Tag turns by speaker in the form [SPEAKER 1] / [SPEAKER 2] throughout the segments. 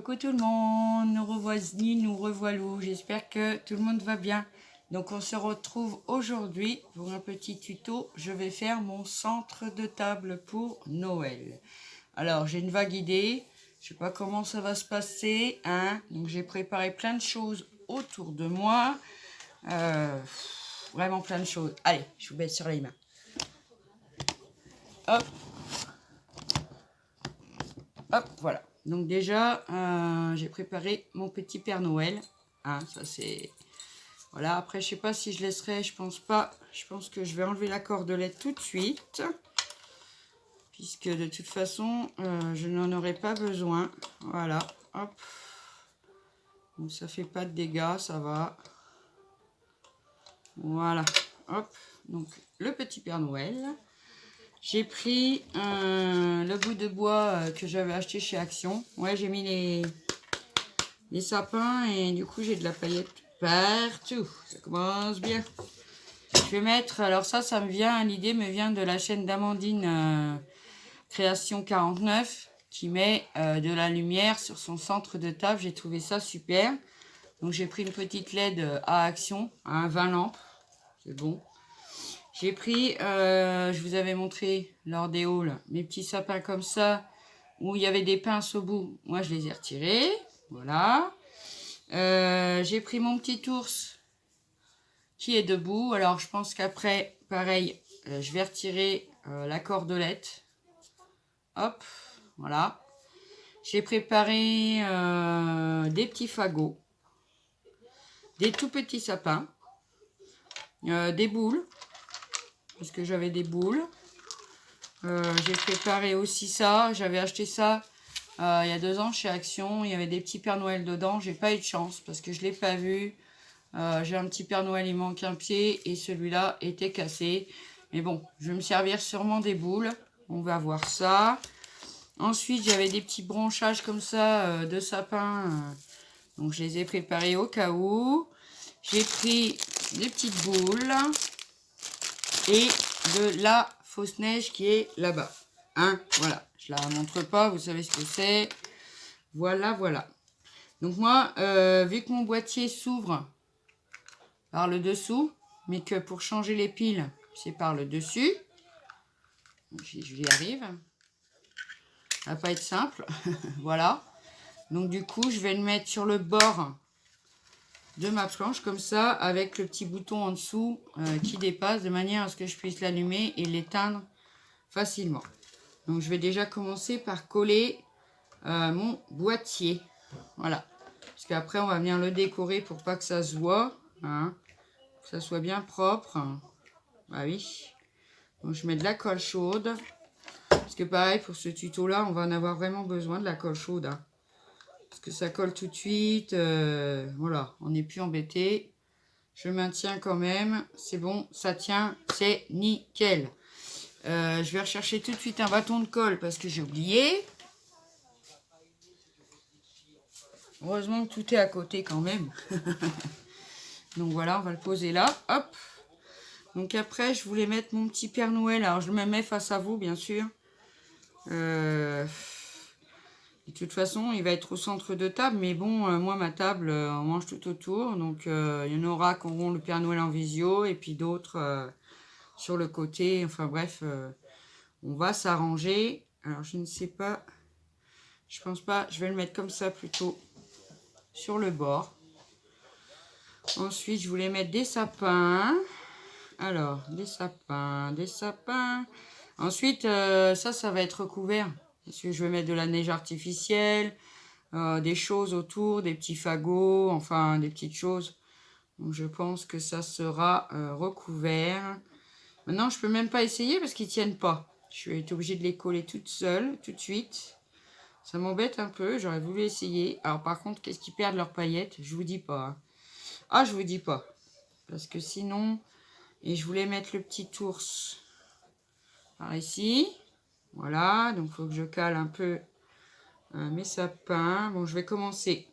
[SPEAKER 1] Coucou tout le monde, nous revoici, nous revoilà, j'espère que tout le monde va bien. Donc on se retrouve aujourd'hui pour un petit tuto. Je vais faire mon centre de table pour Noël. Alors j'ai une vague idée, je sais pas comment ça va se passer, hein. Donc j'ai préparé plein de choses autour de moi, vraiment plein de choses. Allez, je vous mets sur les mains. Hop, hop, voilà. Donc déjà, j'ai préparé mon petit Père Noël. Hein, ça c'est... Voilà, après je sais pas si je laisserai, je pense pas. Je pense que je vais enlever la cordelette tout de suite. Puisque de toute façon, je n'en aurai pas besoin. Voilà, hop. Donc ça fait pas de dégâts, ça va. Voilà, hop. Donc le petit Père Noël. J'ai pris le bout de bois que j'avais acheté chez Action. Ouais, j'ai mis les sapins et du coup j'ai de la paillette partout. Ça commence bien. Je vais mettre, alors ça me vient, l'idée me vient de la chaîne d'Amandine Création 49 qui met de la lumière sur son centre de table. J'ai trouvé ça super. Donc j'ai pris une petite LED à Action, à 20 lampes. C'est bon. J'ai pris, je vous avais montré lors des hauls, mes petits sapins comme ça, où il y avait des pinces au bout. Moi, je les ai retirés. Voilà. J'ai pris mon petit ours qui est debout. Alors, je pense qu'après, pareil, je vais retirer la cordelette. Hop, voilà. J'ai préparé des petits fagots, des tout petits sapins, des boules. Parce que j'avais des boules. J'ai préparé aussi ça. J'avais acheté ça il y a 2 ans chez Action. Il y avait des petits Père Noël dedans. J'ai pas eu de chance parce que je l'ai pas vu. J'ai un petit Père Noël, il manque un pied et celui-là était cassé. Mais bon, je vais me servir sûrement des boules. On va voir ça. Ensuite, j'avais des petits branchages comme ça de sapin. Donc, je les ai préparés au cas où. J'ai pris des petites boules et de la fausse neige qui est là-bas. Hein, voilà, je la montre pas, vous savez ce que c'est. Voilà, voilà. Donc moi, vu que mon boîtier s'ouvre par le dessous, mais que pour changer les piles, c'est par le dessus. J'y arrive. Ça va pas être simple. Voilà. Donc du coup, je vais le mettre sur le bord de ma planche comme ça, avec le petit bouton en dessous qui dépasse, de manière à ce que je puisse l'allumer et l'éteindre facilement. Donc je vais déjà commencer par coller mon boîtier. Voilà. Parce qu'après on va venir le décorer pour pas que ça se voit. Hein, que ça soit bien propre. Bah oui. Donc je mets de la colle chaude. Parce que pareil, pour ce tuto là, on va en avoir vraiment besoin de la colle chaude. Hein. Parce que ça colle tout de suite. Voilà, on n'est plus embêté. Je maintiens quand même. C'est bon, ça tient. C'est nickel. Je vais rechercher tout de suite un bâton de colle parce que j'ai oublié. Heureusement que tout est à côté quand même. Donc voilà, on va le poser là. Hop. Donc après, je voulais mettre mon petit Père Noël. Alors je me mets face à vous, bien sûr. De toute façon, il va être au centre de table. Mais bon, moi, ma table, on mange tout autour. Donc il y en aura qui auront le Père Noël en visio. Et puis d'autres sur le côté. Enfin bref, on va s'arranger. Alors je ne sais pas. Je pense pas. Je vais le mettre comme ça plutôt. Sur le bord. Ensuite, je voulais mettre des sapins. Alors, des sapins, des sapins. Ensuite, ça va être recouvert. Parce que je vais mettre de la neige artificielle, des choses autour, des petits fagots, enfin, des petites choses. Donc, je pense que ça sera recouvert. Maintenant, je peux même pas essayer parce qu'ils tiennent pas. Je vais être obligée de les coller toute seule, tout de suite. Ça m'embête un peu, j'aurais voulu essayer. Alors par contre, qu'est-ce qu'ils perdent leurs paillettes? Je vous dis pas. Hein. Ah, je vous dis pas. Parce que sinon... Et je voulais mettre le petit ours par ici. Voilà, donc il faut que je cale un peu mes sapins. Bon, je vais commencer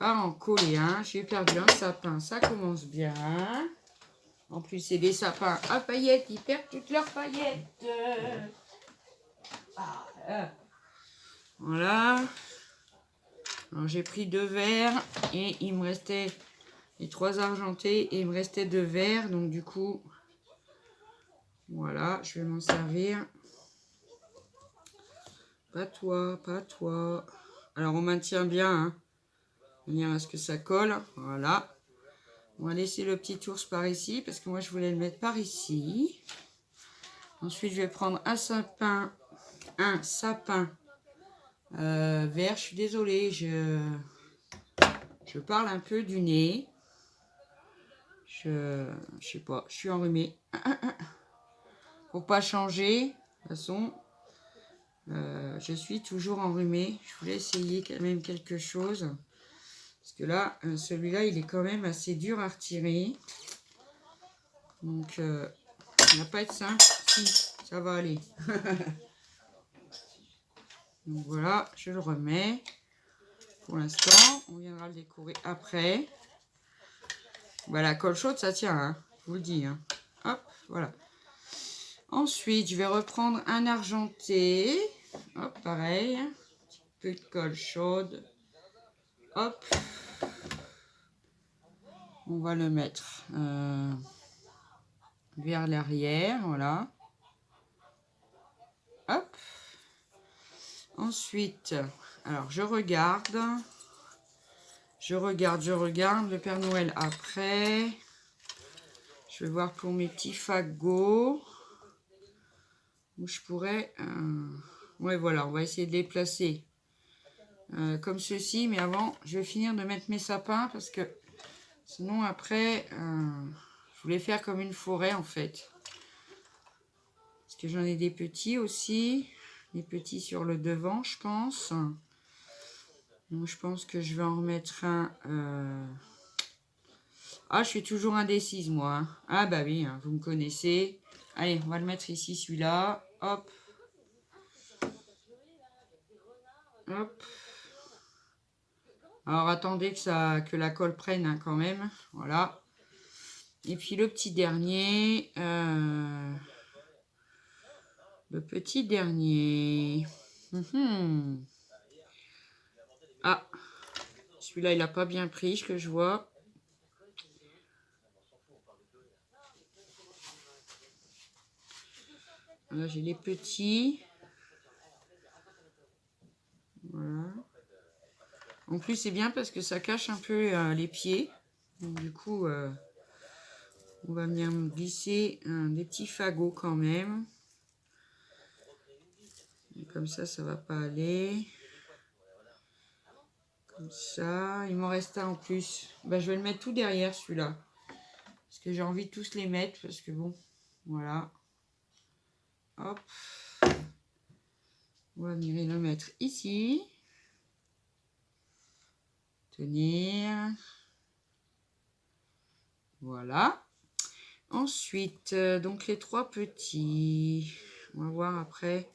[SPEAKER 1] par en coller un. J'ai perdu un sapin, ça commence bien. En plus, c'est des sapins à paillettes, ils perdent toutes leurs paillettes. Voilà. Alors j'ai pris 2 verres et il me restait les 3 argentés et il me restait 2 verres. Donc du coup, voilà, je vais m'en servir. Pas toi, pas toi. Alors on maintient bien, hein, de manière à ce que ça colle. Voilà. On va laisser le petit ours par ici parce que moi je voulais le mettre par ici. Ensuite je vais prendre un sapin vert. Je suis désolée, je parle un peu du nez. Je sais pas, je suis enrhumée. Faut pas changer. De toute façon, je suis toujours enrhumée. Je voulais essayer quand même quelque chose. Parce que là, celui-là, il est quand même assez dur à retirer. Donc, il va pas être simple. Si, ça va aller. Donc voilà, je le remets. Pour l'instant, on viendra le décorer après. Bah, la colle chaude, ça tient, hein, je vous le dis. Hein. Hop, voilà. Ensuite, je vais reprendre un argenté. Hop, pareil. Un petit peu de colle chaude. Hop. On va le mettre vers l'arrière, voilà. Hop. Ensuite, alors je regarde le Père Noël après. Je vais voir pour mes petits fagots. Où je pourrais... ouais, voilà, on va essayer de les placer comme ceci. Mais avant, je vais finir de mettre mes sapins parce que sinon après, je voulais faire comme une forêt en fait. Parce que j'en ai des petits aussi. Des petits sur le devant, je pense. Donc, je pense que je vais en remettre un... Ah, je suis toujours indécise, moi. Hein. Ah, bah oui, hein, vous me connaissez. Allez, on va le mettre ici, celui-là. Hop. Hop. Alors, attendez que la colle prenne hein, quand même. Voilà. Et puis, le petit dernier. Le petit dernier. Ah. Celui-là, il n'a pas bien pris, ce que je vois. Là, j'ai les petits. Voilà. En plus, c'est bien parce que ça cache un peu les pieds. Donc, du coup, on va venir me glisser des petits fagots quand même. Et comme ça va pas aller. Comme ça. Il m'en reste un en plus. Bah, je vais le mettre tout derrière celui-là. Parce que j'ai envie de tous les mettre. Parce que bon, voilà. Hop. On va venir le mettre ici. Tenir. Voilà. Ensuite, donc les 3 petits. On va voir après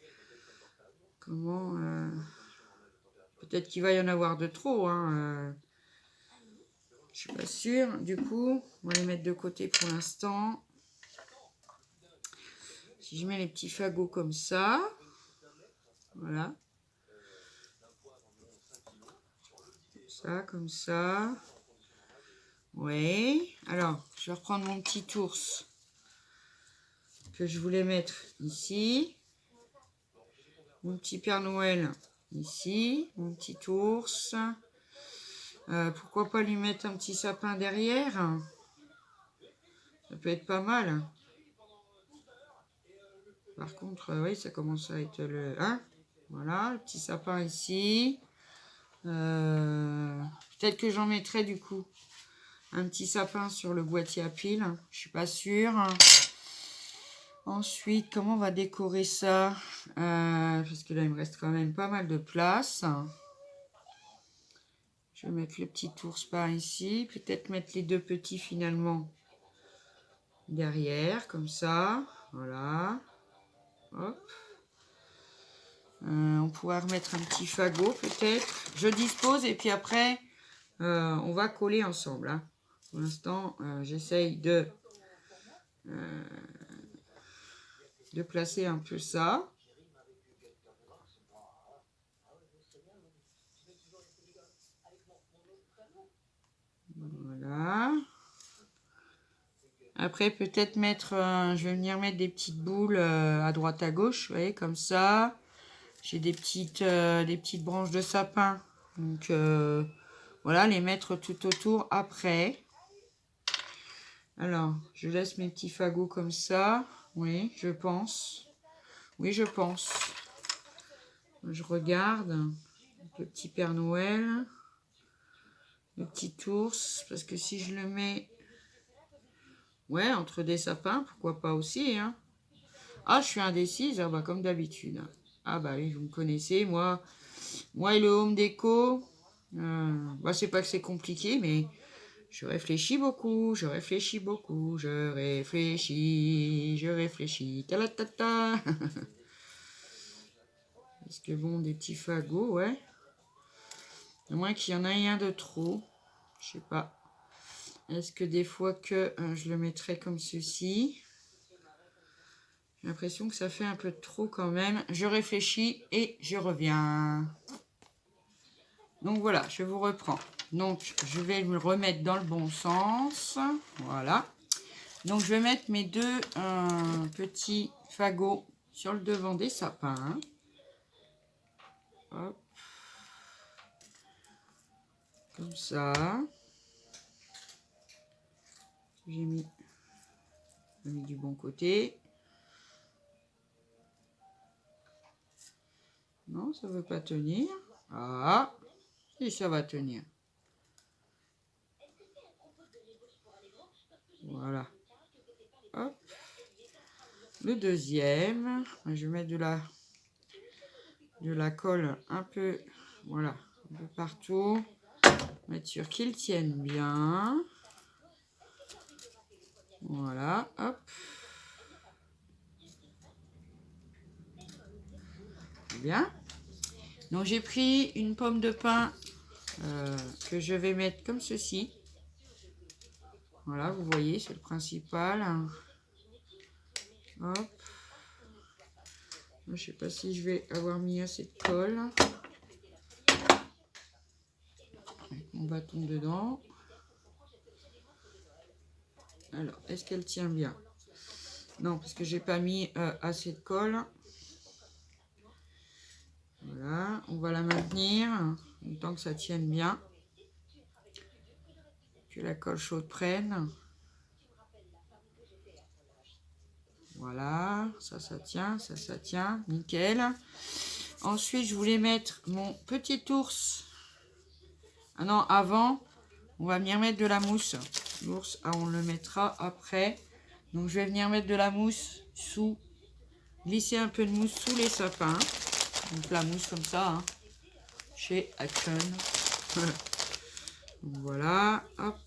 [SPEAKER 1] comment... peut-être qu'il va y en avoir de trop. Hein, je suis pas sûre. Du coup, on va les mettre de côté pour l'instant. Si je mets les petits fagots comme ça. Voilà. Comme ça. Oui. Alors, je vais reprendre mon petit ours que je voulais mettre ici. Mon petit Père Noël ici. Mon petit ours. Pourquoi pas lui mettre un petit sapin derrière? Ça peut être pas mal. Par contre, oui, ça commence à être le... Hein, voilà, le petit sapin ici. Peut-être que j'en mettrai du coup un petit sapin sur le boîtier à piles. Je suis pas sûre. Ensuite, comment on va décorer ça? Parce que là, il me reste quand même pas mal de place. Je vais mettre le petit ours par ici. Peut-être mettre les 2 petits finalement derrière, comme ça. Voilà. Hop. On pourra remettre un petit fagot peut-être. Je dispose et puis après, on va coller ensemble. Hein. Pour l'instant, j'essaye de placer un peu ça. après, peut-être mettre... je vais venir mettre des petites boules à droite, à gauche. Vous voyez, comme ça. J'ai des petites branches de sapin. Donc, voilà, les mettre tout autour après. Alors, je laisse mes petits fagots comme ça. Oui, je pense. Oui, je pense. Je regarde. Le petit Père Noël. Le petit ours. Parce que si je le mets... Ouais, entre des sapins, pourquoi pas aussi, hein. Ah, je suis indécise, ah bah, comme d'habitude. Ah bah oui, vous me connaissez, moi et le home déco, bah, c'est pas que c'est compliqué, mais je réfléchis beaucoup, je réfléchis, talatata. Parce que bon, des petits fagots, ouais. À moins qu'il y en ait un de trop, je sais pas. Est-ce que des fois que je le mettrais comme ceci? J'ai l'impression que ça fait un peu trop quand même. Je réfléchis et je reviens. Donc voilà, je vous reprends. Donc je vais me remettre dans le bon sens. Voilà. Donc je vais mettre mes deux petits fagots sur le devant des sapins. Hop. Comme ça. J'ai mis du bon côté. Non, ça ne veut pas tenir. Ah, si ça va tenir. Voilà. Hop. Le deuxième, je vais mettre de la colle un peu, voilà, un peu partout. Mettre sûr qu'ils tiennent bien. Voilà, hop. Bien. Donc j'ai pris une pomme de pin que je vais mettre comme ceci. Voilà, vous voyez, c'est le principal. Hop. Je sais pas si je vais avoir mis assez de colle. Avec mon bâton dedans. Alors, est-ce qu'elle tient bien? Non, parce que j'ai pas mis assez de colle. Voilà, on va la maintenir tant que ça tienne bien. Que la colle chaude prenne. Voilà, ça tient, nickel. Ensuite, je voulais mettre mon petit ours. Ah non, avant, on va venir mettre de la mousse. L'ours, on le mettra après. Donc, je vais venir mettre de la mousse glisser un peu de mousse sous les sapins. Donc, la mousse comme ça, hein, chez Action. Donc, voilà, hop.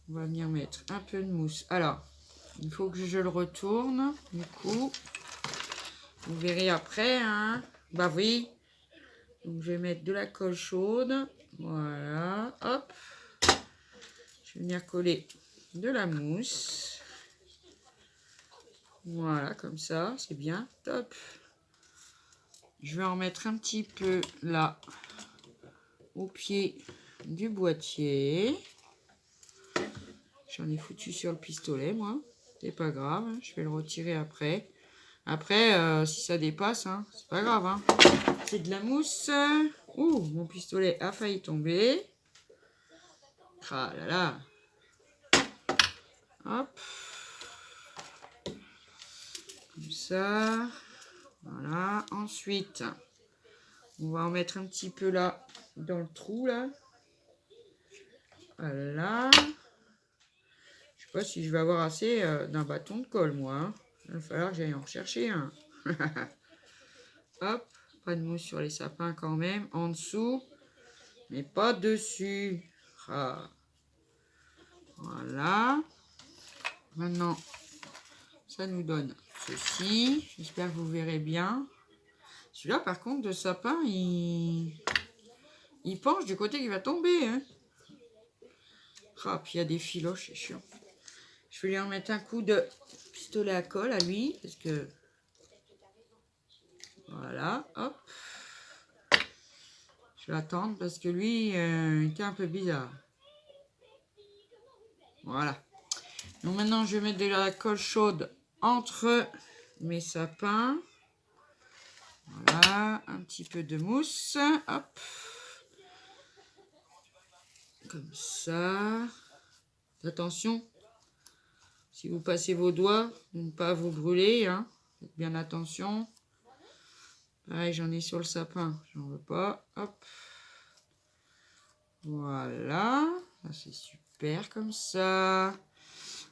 [SPEAKER 1] On va venir mettre un peu de mousse. Alors, il faut que je le retourne, du coup. Vous verrez après, hein. Bah oui. Donc, je vais mettre de la colle chaude. Voilà, hop. Je vais venir coller de la mousse. Voilà, comme ça, c'est bien, top. Je vais en mettre un petit peu là, au pied du boîtier. J'en ai foutu sur le pistolet, moi. C'est pas grave, hein. Je vais le retirer après. Après, si ça dépasse, hein, c'est pas grave, hein. C'est de la mousse. Ouh, mon pistolet a failli tomber. Ah là là. Hop. Comme ça. Voilà. Ensuite, on va en mettre un petit peu là, dans le trou, là. Voilà. Je sais pas si je vais avoir assez d'un bâton de colle, moi, hein. Il va falloir que j'aille en rechercher un. Hop. Pas de mousse sur les sapins quand même. En dessous. Mais pas dessus. Ah. Voilà. Maintenant, ça nous donne ceci. J'espère que vous verrez bien. Celui-là, par contre, de sapin, il penche du côté qui va tomber. Hein. Ah, puis il y a des filoches, c'est chiant. Je vais lui en mettre un coup de pistolet à colle à lui. Parce que... Voilà, hop. Je vais attendre parce que lui, il était un peu bizarre. Voilà. Donc maintenant, je vais mettre de la colle chaude entre mes sapins. Voilà, un petit peu de mousse. Hop. Comme ça. Attention. Si vous passez vos doigts, de ne pas vous brûler. Hein. Faites bien attention. Pareil, j'en ai sur le sapin. J'en veux pas. Hop. Voilà. C'est super comme ça.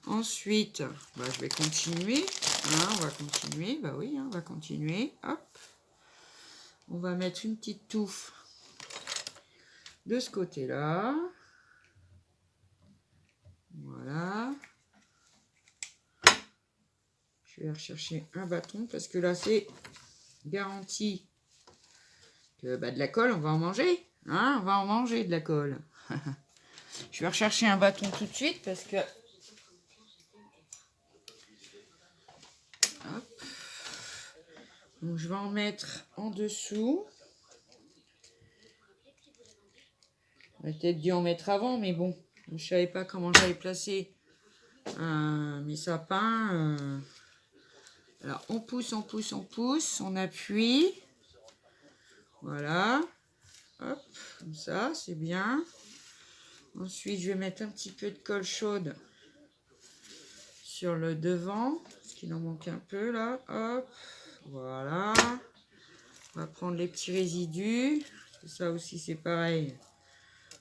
[SPEAKER 1] Ensuite, je vais continuer. Hein, on va continuer. Bah oui, hein, on va continuer. Hop. On va mettre une petite touffe de ce côté-là. Voilà. Je vais rechercher un bâton parce que là, c'est garanti que de la colle, on va en manger. Hein, on va en manger de la colle. Je vais rechercher un bâton tout de suite parce que... Hop. Donc, je vais en mettre en dessous. J'aurais peut-être dû en mettre avant, mais bon, je ne savais pas comment j'allais placer mes sapins. Alors, on pousse, on pousse, on pousse, on appuie. Voilà. Hop, comme ça, c'est bien. Ensuite, je vais mettre un petit peu de colle chaude sur le devant, parce qu'il en manque un peu là. Hop, voilà. On va prendre les petits résidus. Ça aussi, c'est pareil.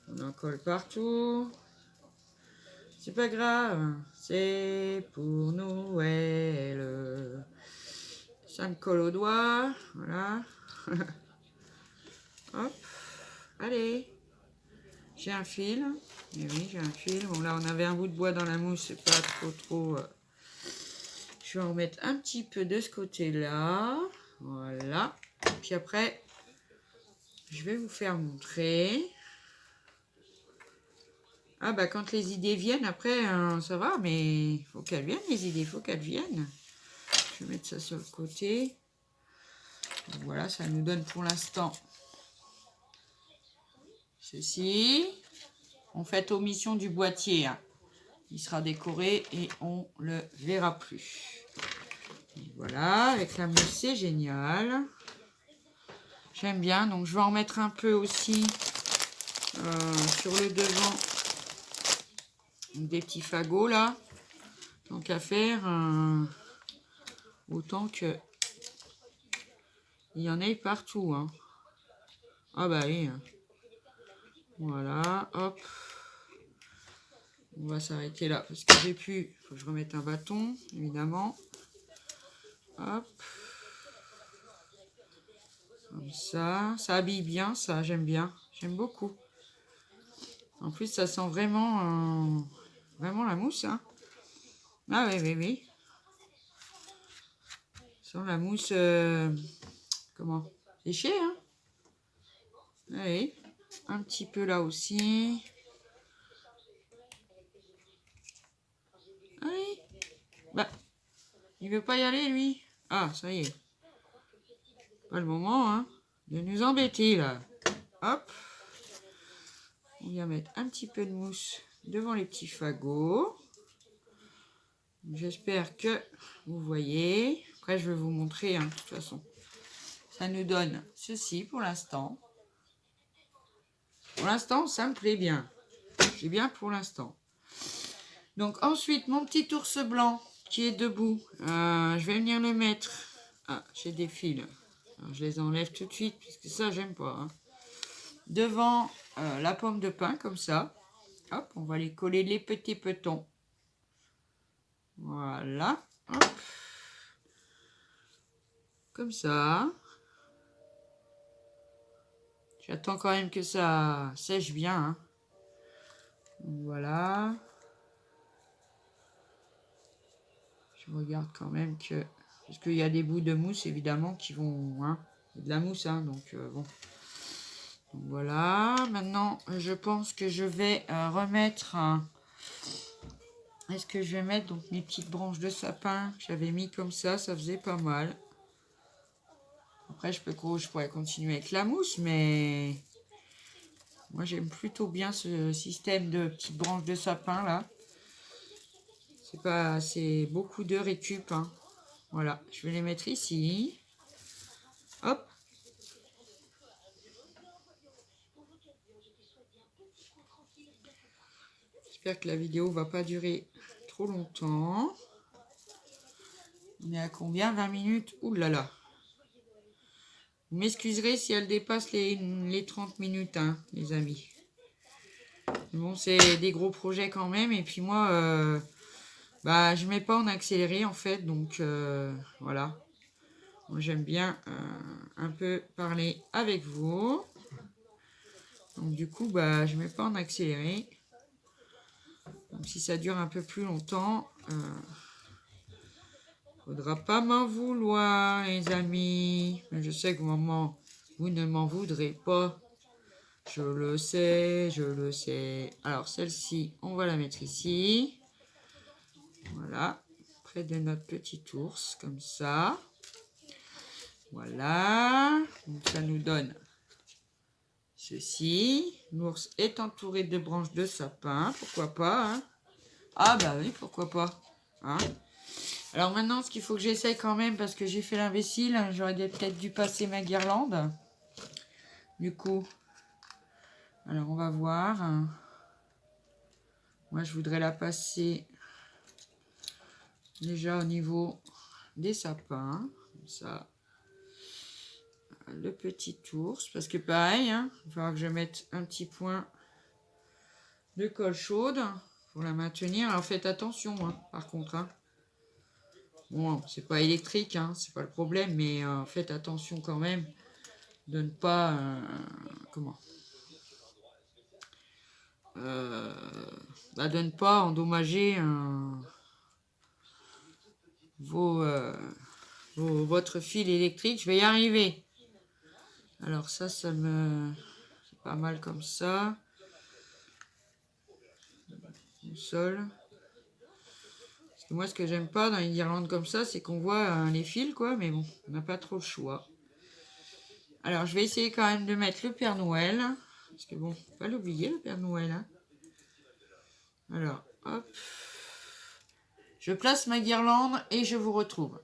[SPEAKER 1] On en colle partout. C'est pas grave, c'est pour Noël. Ça me colle au doigt, voilà. Hop, allez. J'ai un fil. Et oui, j'ai un fil. Bon, là, on avait un bout de bois dans la mousse, c'est pas trop. Je vais en mettre un petit peu de ce côté-là. Voilà. Et puis après, je vais vous faire montrer. Ah quand les idées viennent, après, ça va, mais il faut qu'elles viennent, les idées, il faut qu'elles viennent. Je vais mettre ça sur le côté. Donc voilà, ça nous donne pour l'instant ceci. On fait omission du boîtier. Hein. Il sera décoré et on le verra plus. Et voilà, avec la mousse, c'est génial. J'aime bien, donc je vais en mettre un peu aussi sur le devant. Des petits fagots là. Tant qu'à faire, autant que il y en ait partout. Hein. Ah bah oui. Voilà, hop. On va s'arrêter là parce que j'ai pu. Faut que je remette un bâton, évidemment. Hop. Comme ça. Ça habille bien, ça, j'aime bien. J'aime beaucoup. En plus, ça sent vraiment, vraiment la mousse. Hein. Ah oui. Ça sent la mousse, comment? Séchée, hein. Allez. Un petit peu là aussi. Allez. Il veut pas y aller, lui. Ah, ça y est. Pas le moment, hein, de nous embêter, là. Hop. On vient mettre un petit peu de mousse devant les petits fagots. J'espère que vous voyez. Après, je vais vous montrer, hein, de toute façon. Ça nous donne ceci pour l'instant. Pour l'instant, ça me plaît bien. C'est bien pour l'instant. Donc, ensuite, mon petit ours blanc qui est debout. Je vais venir le mettre. Ah, j'ai des fils. Alors, je les enlève tout de suite, puisque ça, j'aime pas. Hein. Devant la pomme de pin, comme ça. Hop, on va les coller les petits petons. Voilà. Hop. Comme ça. J'attends quand même que ça sèche bien. Hein. Voilà. Je regarde quand même que... Parce qu'il y a des bouts de mousse, évidemment, qui vont... Hein, de la mousse, hein, donc bon. Donc, voilà. Maintenant, je pense que je vais remettre... Est-ce que je vais mettre donc mes petites branches de sapin que j'avais mis comme ça faisait pas mal. Après, je pourrais continuer avec la mousse, mais... Moi, j'aime plutôt bien ce système de petites branches de sapin, là. C'est beaucoup de récup, hein. Voilà, je vais les mettre ici. Hop. J'espère que la vidéo va pas durer trop longtemps. On est à combien? 20 minutes? Ouh là là. Vous m'excuserez si elle dépasse les 30 minutes, hein, les amis. Bon, c'est des gros projets quand même. Et puis moi, bah, je mets pas en accéléré en fait. Donc voilà. Moi, j'aime bien un peu parler avec vous. Donc du coup, bah, je mets pas en accéléré. Même si ça dure un peu plus longtemps. Faudra pas m'en vouloir, les amis. Mais je sais que maman, vous ne m'en voudrez pas. Je le sais, je le sais. Alors, celle-ci, on va la mettre ici. Voilà. Près de notre petit ours, comme ça. Voilà. Donc, ça nous donne ceci. L'ours est entouré de branches de sapin. Pourquoi pas, hein? Ah, bah oui, pourquoi pas. Hein? Alors maintenant, ce qu'il faut que j'essaye quand même, parce que j'ai fait l'imbécile, j'aurais peut-être dû passer ma guirlande. Du coup, alors on va voir. Moi, je voudrais la passer déjà au niveau des sapins. Comme ça, le petit ours. Parce que pareil, hein, il va falloir que je mette un petit point de colle chaude pour la maintenir. Alors faites attention, hein, par contre. Hein. Bon, c'est pas électrique, hein, c'est pas le problème, mais faites attention quand même de ne pas comment de ne pas endommager votre fil électrique. Je vais y arriver. Alors ça me c'est pas mal comme ça. Au sol. Parce que moi, ce que j'aime pas dans les guirlandes comme ça, c'est qu'on voit les fils, quoi. Mais bon, on n'a pas trop le choix. Alors, je vais essayer quand même de mettre le Père Noël. Parce que bon, faut pas l'oublier, le Père Noël. Hein. Alors, hop. Je place ma guirlande et je vous retrouve.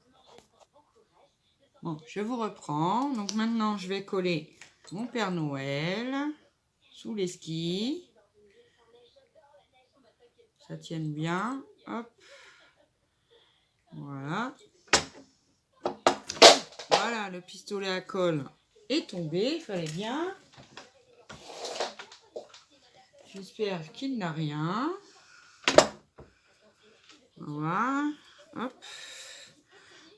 [SPEAKER 1] Bon, je vous reprends. Donc maintenant, je vais coller mon Père Noël sous les skis. Ça tienne bien. Hop. Voilà. Voilà, le pistolet à colle est tombé. Il fallait bien. J'espère qu'il n'a rien. Voilà. Hop.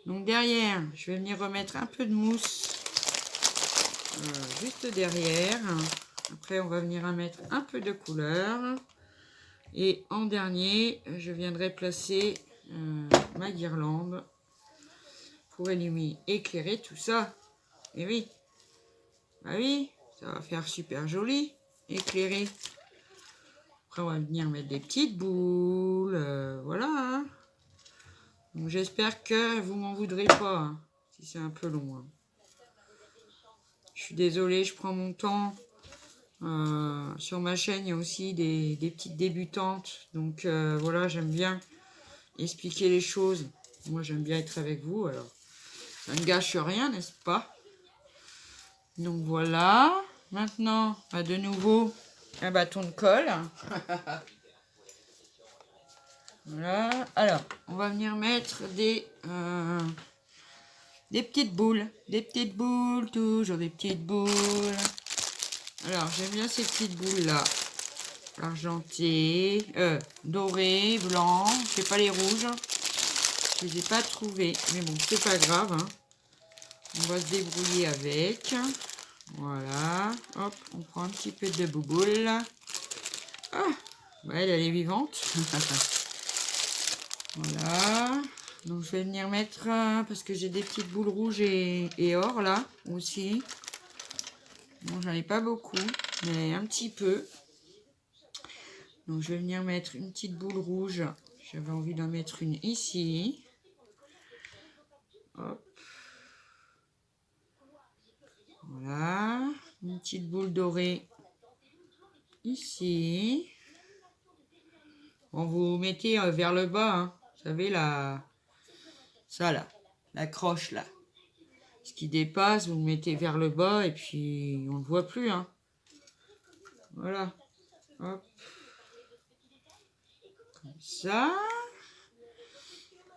[SPEAKER 1] Donc derrière, je vais venir remettre un peu de mousse juste derrière. Après, on va venir mettre un peu de couleur. Et en dernier, je viendrai placer ma guirlande pour éclairer tout ça. Et oui, bah oui, ça va faire super joli, éclairé. Après, on va venir mettre des petites boules, voilà. Hein. Donc j'espère que vous m'en voudrez pas, hein, si c'est un peu long. Hein. Je suis désolée, je prends mon temps. Sur ma chaîne, il y a aussi des petites débutantes. Donc voilà, j'aime bien expliquer les choses. Moi, j'aime bien être avec vous. Alors, ça ne gâche rien, n'est-ce pas? Donc voilà. Maintenant, de nouveau, un bâton de colle. Voilà. Alors, on va venir mettre des petites boules. Des petites boules, toujours des petites boules. Alors, j'aime bien ces petites boules-là. Argentées, dorées, blancs. Je sais pas les rouges. Je les ai pas trouvées. Mais bon, c'est pas grave. Hein. On va se débrouiller avec. Voilà. Hop, on prend un petit peu de bouboule. Ah, ouais, elle est vivante. Voilà. Donc je vais venir mettre, parce que j'ai des petites boules rouges et or là aussi. Bon, j'en ai pas beaucoup, mais un petit peu. Donc je vais venir mettre une petite boule rouge. J'avais envie d'en mettre une ici. Hop. Voilà. Une petite boule dorée ici. Bon, vous mettez vers le bas, hein. Vous savez, ça là, la croche là. Ce qui dépasse, vous le mettez vers le bas et puis on ne le voit plus, hein. Voilà. Hop. Comme ça.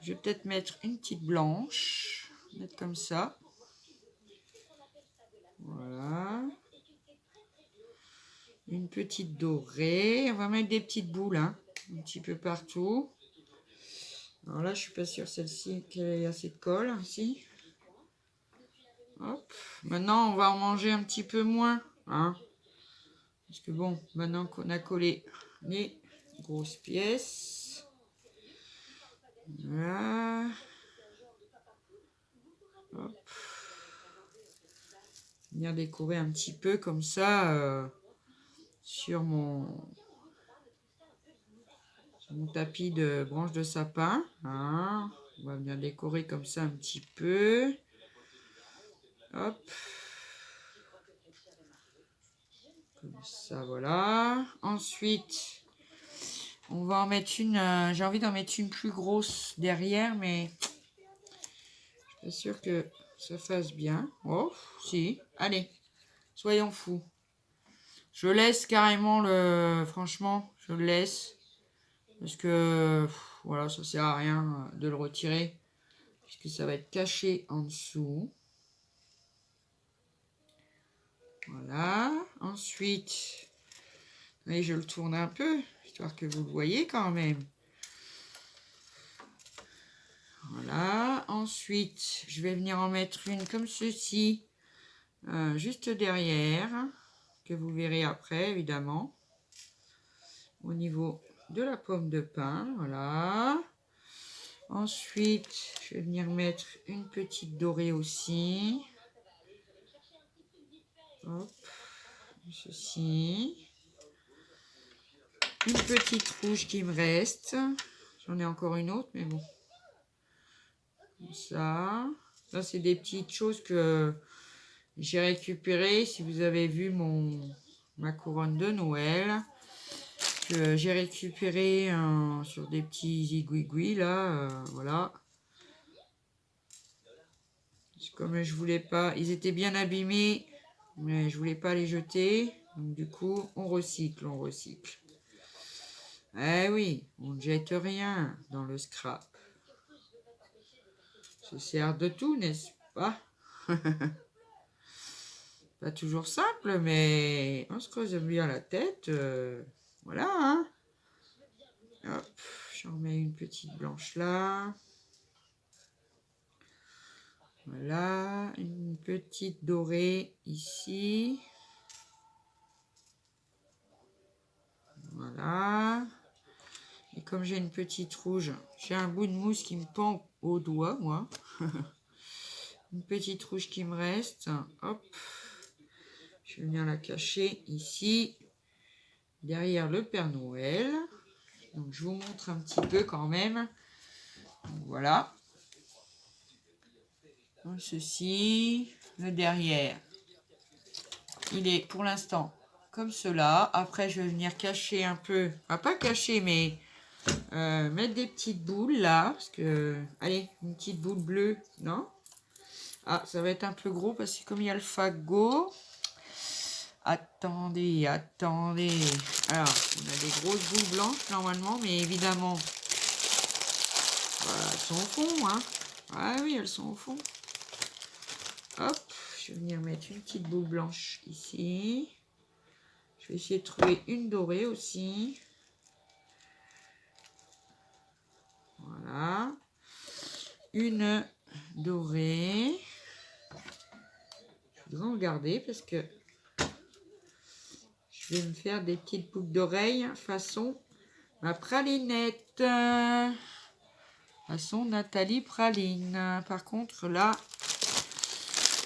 [SPEAKER 1] Je vais peut-être mettre une petite blanche. Mettre comme ça. Voilà. Une petite dorée. On va mettre des petites boules, hein, un petit peu partout. Alors là, je suis pas sûre celle-ci qu'il y ait assez de colle ici. Hop. Maintenant, on va en manger un petit peu moins, hein. Parce que bon, maintenant qu'on a collé les grosses pièces, voilà. Hop. Venir décorer un petit peu comme ça sur mon tapis de branches de sapin. Hein. On va venir décorer comme ça un petit peu. Hop. Comme ça, voilà. Ensuite, on va en mettre une. J'ai envie d'en mettre une plus grosse derrière, mais je suis pas sûre que ça fasse bien. Oh, si. Allez, soyons fous. Je laisse carrément le... Franchement, je le laisse. Parce que, voilà, ça sert à rien de le retirer. Puisque ça va être caché en dessous. Voilà. Ensuite, et je le tourne un peu, histoire que vous le voyez quand même. Voilà. Ensuite, je vais venir en mettre une comme ceci. Juste derrière. Que vous verrez après, évidemment. Au niveau de la pomme de pin. Voilà. Ensuite, je vais venir mettre une petite dorée aussi. Hop. Ceci. Une petite rouge qui me reste. J'en ai encore une autre, mais bon. Comme ça. Ça, c'est des petites choses que j'ai récupérées. Si vous avez vu ma couronne de Noël, que j'ai récupéré sur des petits igouigouis, là. Voilà. Comme je voulais pas... Ils étaient bien abîmés, mais je voulais pas les jeter. Donc, du coup, on recycle, on recycle. Eh oui, on ne jette rien dans le scrap. Ça sert de tout, n'est-ce pas? Pas toujours simple, mais on se creuse bien la tête. Voilà, hein. Hop, j'en mets une petite blanche là. Voilà, une petite dorée ici. Voilà. Et comme j'ai une petite rouge, j'ai un bout de mousse qui me pend au doigt, moi. Une petite rouge qui me reste. Hop. Je vais venir la cacher ici, derrière le Père Noël. Donc, je vous montre un petit peu quand même. Donc, voilà. Donc, ceci, le derrière. Il est pour l'instant comme cela. Après, je vais venir cacher un peu. Enfin, pas cacher, mais mettre des petites boules là. Parce que, allez, une petite boule bleue, non? Ah, ça va être un peu gros parce que comme il y a le fagot. Attendez, attendez. Alors, on a des grosses boules blanches normalement, mais évidemment, voilà, elles sont au fond, hein. Ah oui, elles sont au fond. Hop, je vais venir mettre une petite boule blanche ici. Je vais essayer de trouver une dorée aussi. Voilà. Une dorée. Je voudrais en garder parce que je vais me faire des petites boucles d'oreilles façon ma pralinette. Façon Nathalie Praline. Par contre, là,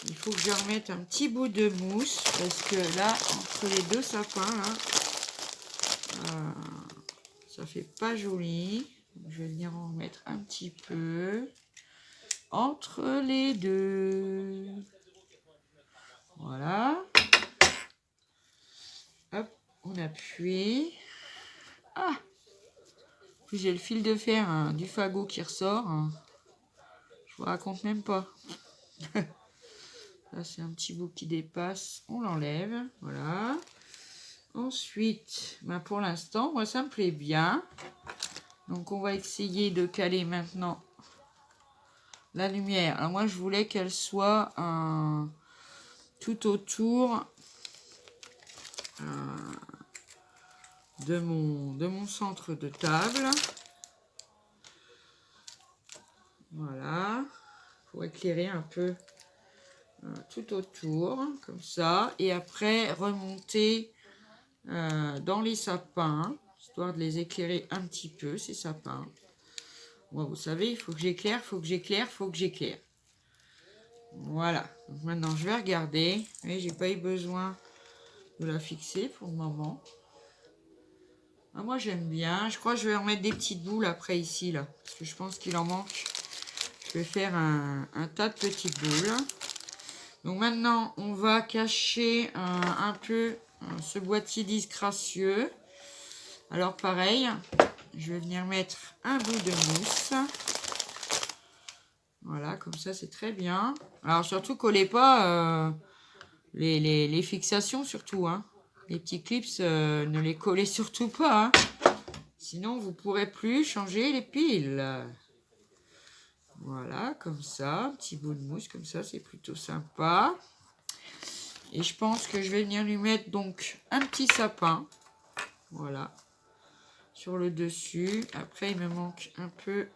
[SPEAKER 1] il faut que je remette un petit bout de mousse parce que là, entre les deux sapins, là, ça fait pas joli. Je vais venir en mettre un petit peu entre les deux. Voilà. Hop, on appuie. Ah, plus, j'ai le fil de fer hein, du fagot qui ressort. Hein. Je vous raconte même pas. Là, c'est un petit bout qui dépasse. On l'enlève. Voilà. Ensuite, ben pour l'instant, moi, ça me plaît bien. Donc, on va essayer de caler maintenant la lumière. Alors, moi, je voulais qu'elle soit tout autour de mon centre de table. Voilà. Pour éclairer un peu tout autour, comme ça. Et après, remonter dans les sapins, histoire de les éclairer un petit peu, ces sapins. Bon, vous savez, il faut que j'éclaire, il faut que j'éclaire, il faut que j'éclaire. Voilà. Donc maintenant, je vais regarder. Et j'ai pas eu besoin de la fixer pour le moment. Ah, moi, j'aime bien. Je crois que je vais remettre des petites boules après ici, là. Parce que je pense qu'il en manque. Je vais faire un tas de petites boules. Donc maintenant, on va cacher un peu ce boîtier disgracieux. Alors pareil, je vais venir mettre un bout de mousse. Voilà, comme ça c'est très bien. Alors surtout, collez pas les fixations surtout. Hein. Les petits clips, ne les collez surtout pas. Hein. Sinon, vous ne pourrez plus changer les piles. Voilà, comme ça, un petit bout de mousse, comme ça, c'est plutôt sympa. Et je pense que je vais venir lui mettre donc un petit sapin. Voilà. Sur le dessus. Après, il me manque un peu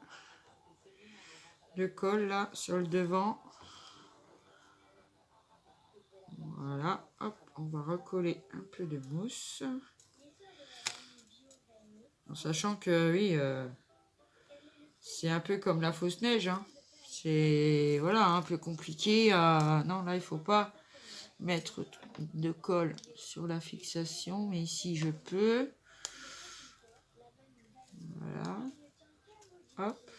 [SPEAKER 1] de colle là, sur le devant. Voilà. Hop, on va recoller un peu de mousse. En sachant que, oui, c'est un peu comme la fausse neige. Hein. C'est, voilà, un peu compliqué. Non, là, il faut pas mettre de colle sur la fixation, mais ici je peux. Voilà. Hop.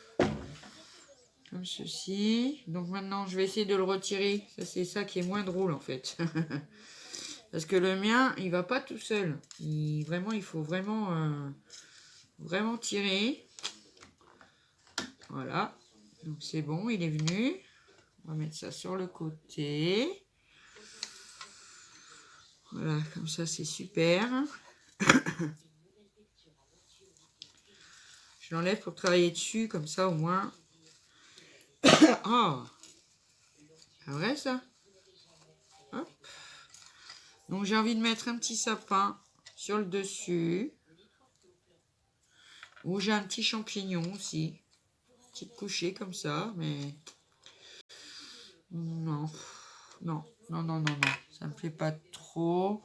[SPEAKER 1] Comme ceci. Donc maintenant je vais essayer de le retirer. Ça, c'est ça qui est moins drôle en fait. Parce que le mien, il va pas tout seul. Il faut vraiment tirer. Voilà. Donc c'est bon, il est venu. On va mettre ça sur le côté. Voilà, comme ça c'est super. Je l'enlève pour travailler dessus, comme ça au moins. Oh, c'est vrai ça. Hop. Donc j'ai envie de mettre un petit sapin sur le dessus. Ou j'ai un petit champignon aussi. Petite couchée comme ça, mais... Non, non, non, non, non, non. Ça me plaît pas trop.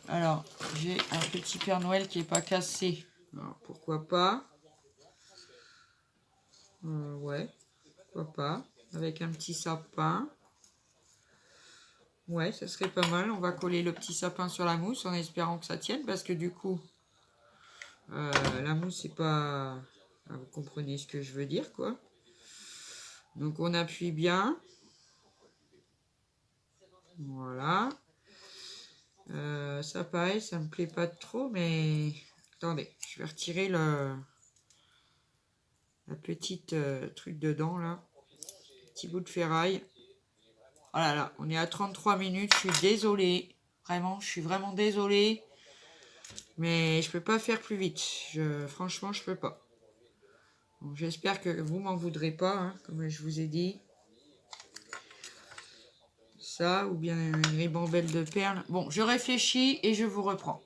[SPEAKER 1] Alors, j'ai un petit Père Noël qui est pas cassé. Alors, pourquoi pas? Ouais, pourquoi pas? Avec un petit sapin. Ouais, ça serait pas mal. On va coller le petit sapin sur la mousse en espérant que ça tienne. Parce que du coup, la mousse, c'est pas... Vous comprenez ce que je veux dire, quoi. Donc, on appuie bien. Voilà. Ça, pareil, ça me plaît pas trop, mais... Attendez, je vais retirer la petite truc dedans, là. Petit bout de ferraille. Oh là là, on est à 33 minutes, je suis désolée. Vraiment, je suis vraiment désolée. Mais je peux pas faire plus vite. Franchement, je peux pas. J'espère que vous m'en voudrez pas, hein, comme je vous ai dit. Ça, ou bien une ribambelle de perles. Bon, je réfléchis et je vous reprends.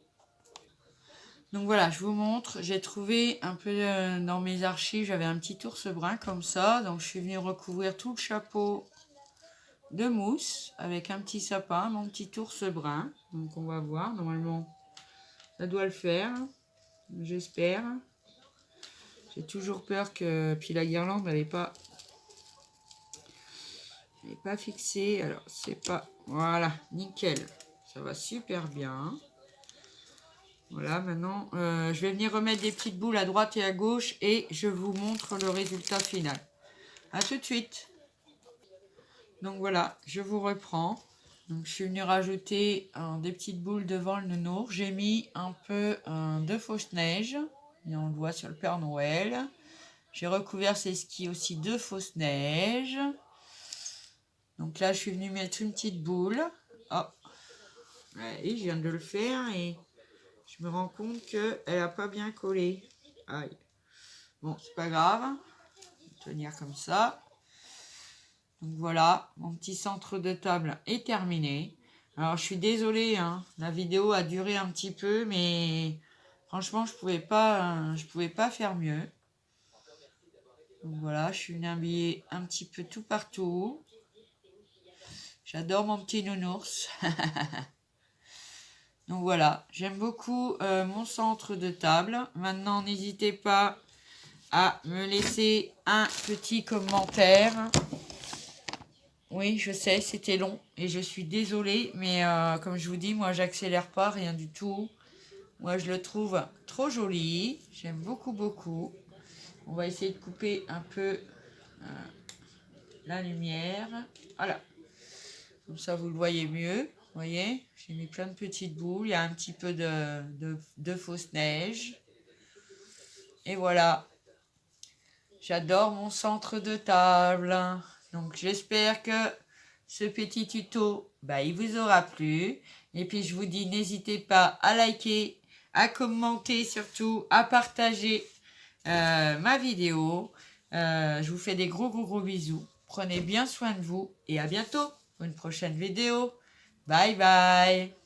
[SPEAKER 1] Donc voilà, je vous montre. J'ai trouvé un peu dans mes archives, j'avais un petit ours brun comme ça. Donc je suis venue recouvrir tout le chapeau de mousse avec un petit sapin, mon petit ours brun. Donc on va voir, normalement ça doit le faire, j'espère. J'ai toujours peur que... Puis la guirlande, elle n'est pas fixée. Alors c'est pas... Voilà, nickel. Ça va super bien. Voilà, maintenant, je vais venir remettre des petites boules à droite et à gauche et je vous montre le résultat final. A tout de suite. Donc voilà, je vous reprends. Donc, je suis venue rajouter des petites boules devant le nounours. J'ai mis un peu de fausse neige. Et on le voit sur le Père Noël. J'ai recouvert ces skis aussi de fausse neige. Donc là, je suis venue mettre une petite boule. Oh, et je viens de le faire et je me rends compte qu'elle n'a pas bien collé. Aïe. Bon, c'est pas grave. Je vais tenir comme ça. Donc voilà, mon petit centre de table est terminé. Alors, je suis désolée, hein, la vidéo a duré un petit peu, mais franchement, je pouvais pas faire mieux. Donc voilà, je suis venue habiller un petit peu tout partout. J'adore mon petit nounours. Donc voilà, j'aime beaucoup mon centre de table. Maintenant, n'hésitez pas à me laisser un petit commentaire. Oui, je sais, c'était long et je suis désolée, mais comme je vous dis, moi, j'accélère pas, rien du tout. Moi, je le trouve trop joli. J'aime beaucoup, beaucoup. On va essayer de couper un peu la lumière. Voilà. Comme ça, vous le voyez mieux. Vous voyez, j'ai mis plein de petites boules. Il y a un petit peu de fausse neige. Et voilà. J'adore mon centre de table. Donc, j'espère que ce petit tuto, il vous aura plu. Et puis, je vous dis, n'hésitez pas à liker, à commenter surtout, à partager ma vidéo. Je vous fais des gros, gros, gros bisous. Prenez bien soin de vous et à bientôt pour une prochaine vidéo. Bye, bye.